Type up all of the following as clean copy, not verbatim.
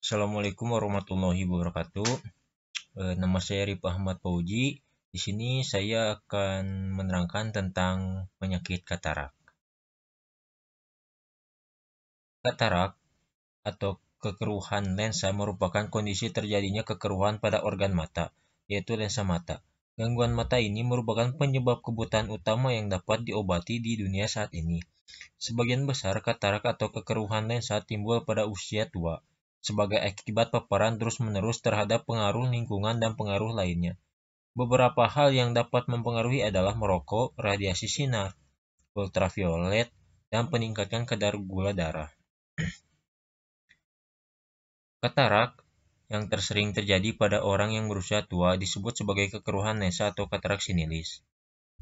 Assalamualaikum warahmatullahi wabarakatuh. Nama saya Rip Ahmad Fauji. Di sini saya akan menerangkan tentang penyakit katarak. Katarak atau kekeruhan lensa merupakan kondisi terjadinya kekeruhan pada organ mata, yaitu lensa mata. Gangguan mata ini merupakan penyebab kebutaan utama yang dapat diobati di dunia saat ini. Sebagian besar katarak atau kekeruhan lensa timbul pada usia tua, sebagai akibat paparan terus-menerus terhadap pengaruh lingkungan dan pengaruh lainnya. Beberapa hal yang dapat mempengaruhi adalah merokok, radiasi sinar ultraviolet, dan peningkatan kadar gula darah. Katarak yang tersering terjadi pada orang yang berusia tua disebut sebagai kekeruhan lensa atau katarak sinilis.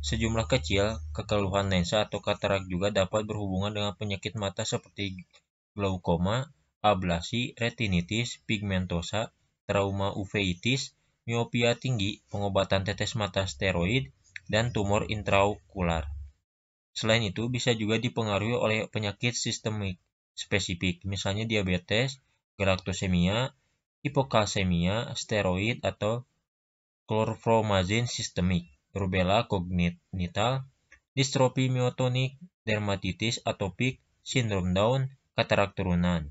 Sejumlah kecil kekeluhan lensa atau katarak juga dapat berhubungan dengan penyakit mata seperti glaukoma, ablasi, retinitis pigmentosa, trauma uveitis, miopia tinggi, pengobatan tetes mata steroid, dan tumor intraokular. Selain itu, bisa juga dipengaruhi oleh penyakit sistemik spesifik, misalnya diabetes, galaktosemia, hipokalsemia, steroid, atau chlorpromazine sistemik, rubella congenital, distrofi myotonik, dermatitis atopik, sindrom Down, katarak turunan.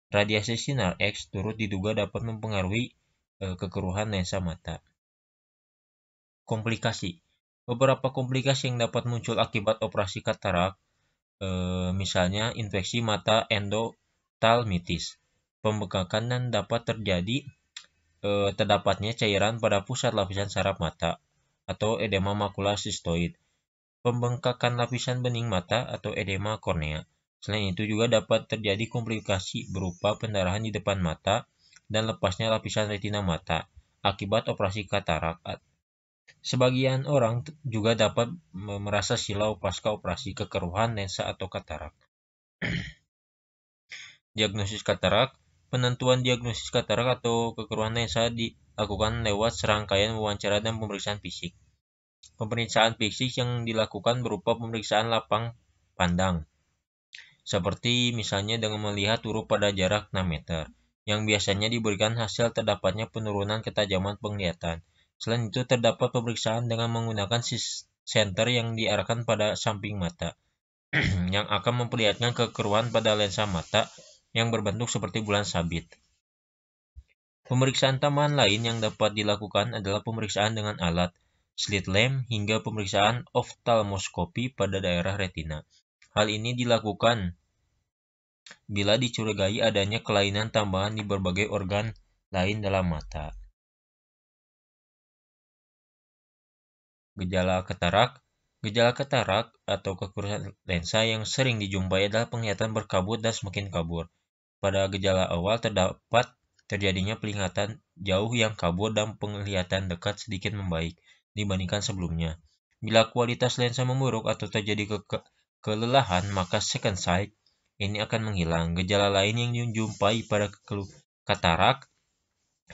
Radiasi sinar X turut diduga dapat mempengaruhi kekeruhan lensa mata. Komplikasi. Beberapa komplikasi yang dapat muncul akibat operasi katarak, misalnya infeksi mata endophthalmitis, pembengkakan dan dapat terjadi terdapatnya cairan pada pusat lapisan saraf mata atau edema makula sistoid, pembengkakan lapisan bening mata atau edema kornea. Selain itu juga dapat terjadi komplikasi berupa pendarahan di depan mata dan lepasnya lapisan retina mata akibat operasi katarak. Sebagian orang juga dapat merasa silau pasca operasi kekeruhan lensa atau katarak. Diagnosis katarak. Penentuan diagnosis katarak atau kekeruhan lensa dilakukan lewat serangkaian wawancara dan pemeriksaan fisik. Pemeriksaan fisik yang dilakukan berupa pemeriksaan lapang pandang, seperti misalnya dengan melihat huruf pada jarak 6 meter, yang biasanya diberikan hasil terdapatnya penurunan ketajaman penglihatan. Selain itu, terdapat pemeriksaan dengan menggunakan senter yang diarahkan pada samping mata, yang akan memperlihatkan kekeruhan pada lensa mata yang berbentuk seperti bulan sabit. Pemeriksaan tambahan lain yang dapat dilakukan adalah pemeriksaan dengan alat slit lamp hingga pemeriksaan oftalmoskopi pada daerah retina. Hal ini dilakukan bila dicurigai adanya kelainan tambahan di berbagai organ lain dalam mata. Gejala katarak. Gejala katarak atau kekeruhan lensa yang sering dijumpai adalah penglihatan berkabut dan semakin kabur. Pada gejala awal terdapat terjadinya penglihatan jauh yang kabur dan penglihatan dekat sedikit membaik dibandingkan sebelumnya. Bila kualitas lensa memburuk atau terjadi kelelahan, maka second sight ini akan menghilang. Gejala lain yang dijumpai pada katarak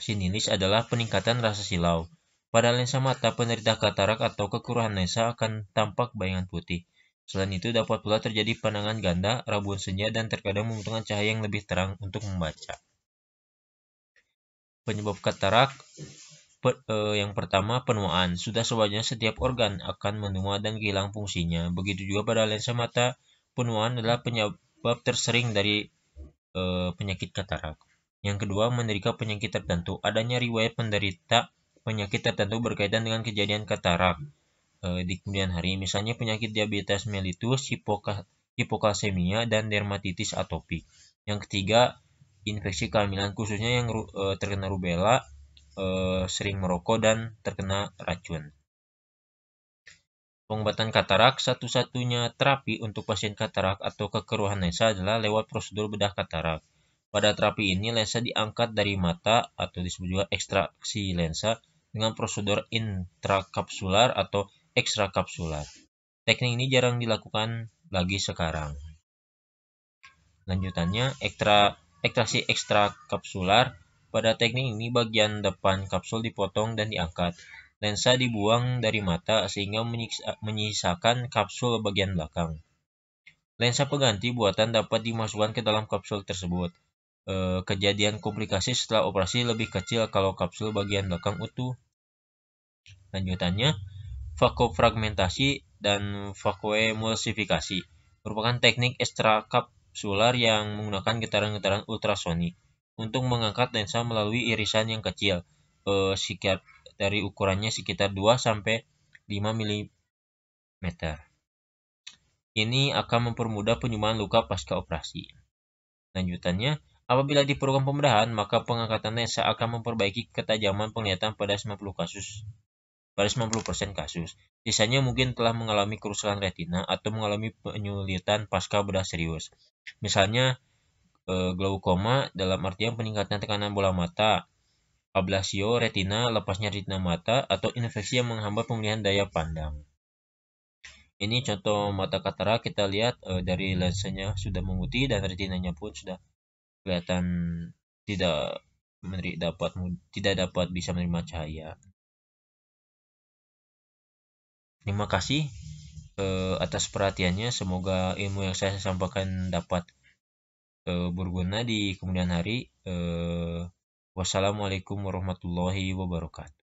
sinilis adalah peningkatan rasa silau. Pada lensa mata, penderita katarak atau kekeruhan lensa akan tampak bayangan putih. Selain itu, dapat pula terjadi pandangan ganda, rabun senja, dan terkadang membutuhkan cahaya yang lebih terang untuk membaca. Penyebab katarak yang pertama, penuaan. Sudah sewajarnya setiap organ akan menua dan kehilangan fungsinya. Begitu juga pada lensa mata, penuaan adalah penyebab tersering dari penyakit katarak. Yang kedua, menderita penyakit tertentu. Adanya riwayat penderita penyakit tertentu berkaitan dengan kejadian katarak di kemudian hari, misalnya penyakit diabetes mellitus, hipokalsemia, dan dermatitis atopik. Yang ketiga, infeksi kehamilan, khususnya yang terkena rubella, sering merokok, dan terkena racun. Pengobatan katarak. Satu-satunya terapi untuk pasien katarak atau kekeruhan lensa adalah lewat prosedur bedah katarak. Pada terapi ini, lensa diangkat dari mata atau disebut juga ekstraksi lensa dengan prosedur intrakapsular atau ekstrakapsular. Teknik ini jarang dilakukan lagi sekarang. Lanjutannya, ekstraksi ekstrakapsular. Pada teknik ini, bagian depan kapsul dipotong dan diangkat. Lensa dibuang dari mata sehingga menyisakan kapsul bagian belakang. Lensa pengganti buatan dapat dimasukkan ke dalam kapsul tersebut. kejadian komplikasi setelah operasi lebih kecil kalau kapsul bagian belakang utuh. Lanjutannya, vakofragmentasi dan vakoemulsifikasi merupakan teknik ekstrakapsular yang menggunakan getaran-getaran ultrasonik untuk mengangkat lensa melalui irisan yang kecil, dari ukurannya sekitar 2 sampai 5 mm. Ini akan mempermudah penyembuhan luka pasca operasi. Lanjutannya, apabila diperlukan pembedahan, maka pengangkatan lensa akan memperbaiki ketajaman penglihatan pada 90% kasus. Sisanya mungkin telah mengalami kerusakan retina atau mengalami penyulitan pasca bedah serius. Misalnya, glaukoma dalam artian peningkatan tekanan bola mata, ablasio retina, lepasnya retina mata, atau infeksi yang menghambat pemulihan daya pandang. Ini contoh mata katarak, kita lihat dari lensanya sudah memutih dan retinanya pun sudah kelihatan tidak dapat bisa menerima cahaya. Terima kasih atas perhatiannya. Semoga ilmu yang saya sampaikan dapat berguna di kemudian hari. Wassalamualaikum warahmatullahi wabarakatuh.